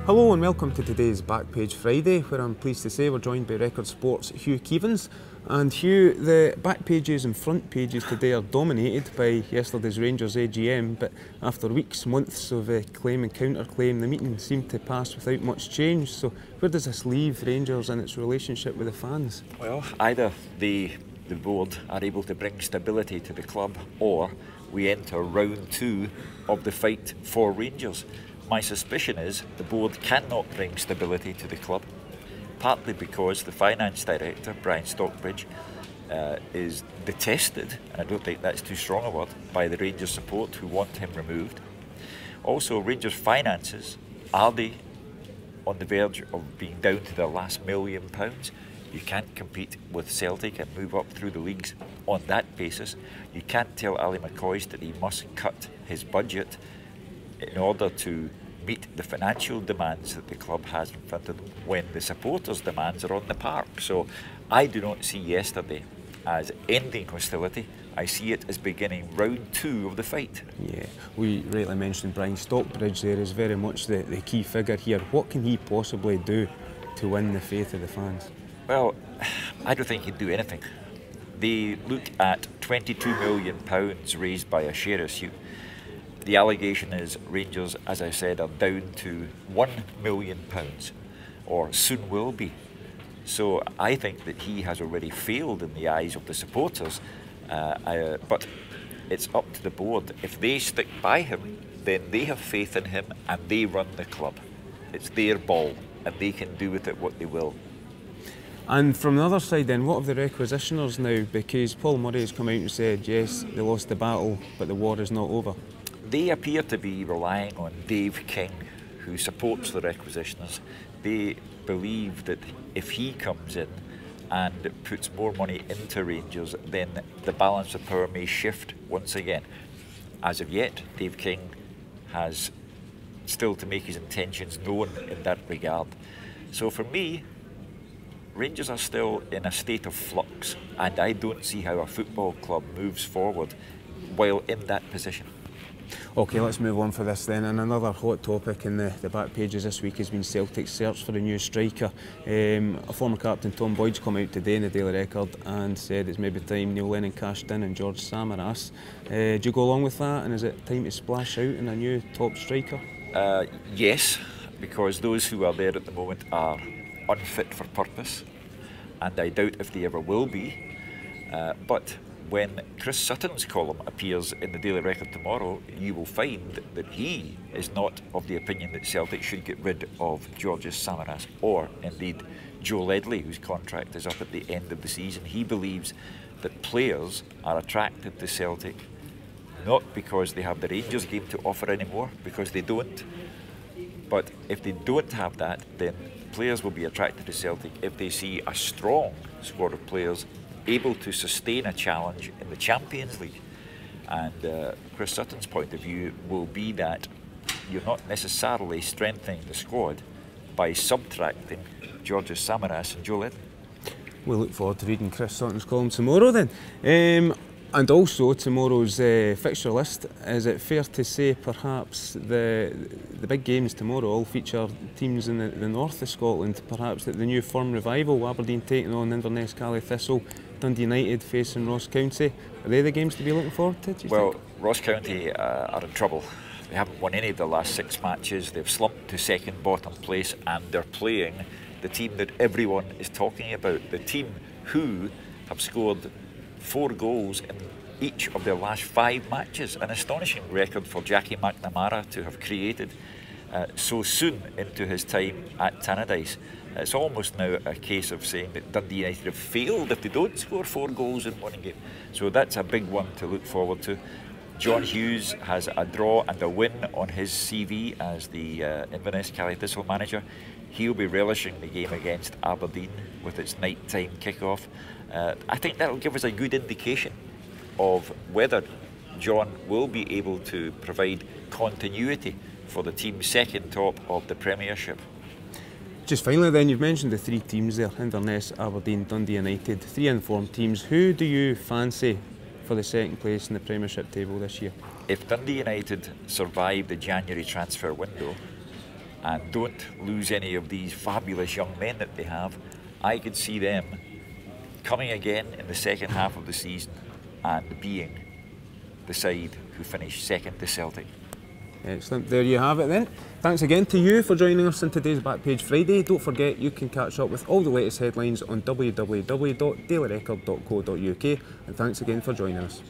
Hello and welcome to today's Backpage Friday, where I'm pleased to say we're joined by Record Sports' Hugh Keevins. And Hugh, the back pages and front pages today are dominated by yesterday's Rangers AGM, but after weeks, months of claim and counter-claim, the meeting seemed to pass without much change. So where does this leave Rangers and its relationship with the fans? Well, either the board are able to bring stability to the club, or we enter round two of the fight for Rangers. My suspicion is the board cannot bring stability to the club, partly because the finance director, Brian Stockbridge, is detested, and I don't think that's too strong a word, by the Rangers support who want him removed. Also, Rangers finances, are they on the verge of being down to their last £1 million? You can't compete with Celtic and move up through the leagues on that basis. You can't tell Ali McCoist that he must cut his budget in order to meet the financial demands that the club has in front of them when the supporters' demands are on the park. So I do not see yesterday as ending hostility. I see it as beginning round two of the fight. Yeah, we rightly mentioned Brian Stockbridge there is very much the key figure here. What can he possibly do to win the faith of the fans? Well, I don't think he'd do anything. They look at £22 million raised by a share issue. The allegation is Rangers, as I said, are down to £1 million, or soon will be. So I think that he has already failed in the eyes of the supporters, but it's up to the board. If they stick by him, then they have faith in him and they run the club. It's their ball and they can do with it what they will. And from the other side then, what of the requisitioners now? Because Paul Murray has come out and said, yes, they lost the battle, but the war is not over. They appear to be relying on Dave King, who supports the requisitioners. They believe that if he comes in and puts more money into Rangers, then the balance of power may shift once again. As of yet, Dave King has still to make his intentions known in that regard. So for me, Rangers are still in a state of flux, and I don't see how a football club moves forward while in that position. OK, let's move on for this then. And another hot topic in the back pages this week has been Celtic's search for a new striker. A former captain, Tom Boyd's come out today in the Daily Record and said it's maybe time Neil Lennon cashed in and George Samaras. Do you go along with that, and is it time to splash out in a new top striker? Yes, because those who are there at the moment are unfit for purpose, and I doubt if they ever will be. But when Chris Sutton's column appears in the Daily Record tomorrow, you will find that he is not of the opinion that Celtic should get rid of Georgios Samaras, or indeed Joe Ledley, whose contract is up at the end of the season. He believes that players are attracted to Celtic not because they have the Rangers game to offer anymore, because they don't. But if they don't have that, then players will be attracted to Celtic if they see a strong squad of players able to sustain a challenge in the Champions League. And Chris Sutton's point of view will be that you're not necessarily strengthening the squad by subtracting Georgios Samaras and Joe Ledley. We'll look forward to reading Chris Sutton's column tomorrow then. And also tomorrow's fixture list. Is it fair to say perhaps the big games tomorrow all feature teams in the north of Scotland? Perhaps that the new form Revival, Aberdeen taking on Inverness, Caley Thistle, Dundee United facing Ross County. Are they the games to be looking forward to, do you think? Ross County are in trouble. They haven't won any of their last 6 matches. They've slumped to second bottom place, and they're playing the team that everyone is talking about, the team who have scored 4 goals in each of their last 5 matches. An astonishing record for Jackie McNamara to have created so soon into his time at Tannadice. It's almost now a case of saying that Dundee United have failed if they don't score 4 goals in one game. So that's a big one to look forward to. John Hughes has a draw and a win on his CV as the Inverness Caley Thistle manager. He'll be relishing the game against Aberdeen with its night-time kick-off. I think that'll give us a good indication of whether John will be able to provide continuity for the team second top of the Premiership. Just finally then, you've mentioned the 3 teams there, Inverness, Aberdeen, Dundee United, 3 informed teams. Who do you fancy for the second place in the Premiership table this year? If Dundee United survive the January transfer window, and don't lose any of these fabulous young men that they have, I could see them coming again in the second half of the season and being the side who finished second to Celtic. Excellent, there you have it then. Thanks again to you for joining us on today's Backpage Friday. Don't forget you can catch up with all the latest headlines on www.dailyrecord.co.uk, and thanks again for joining us.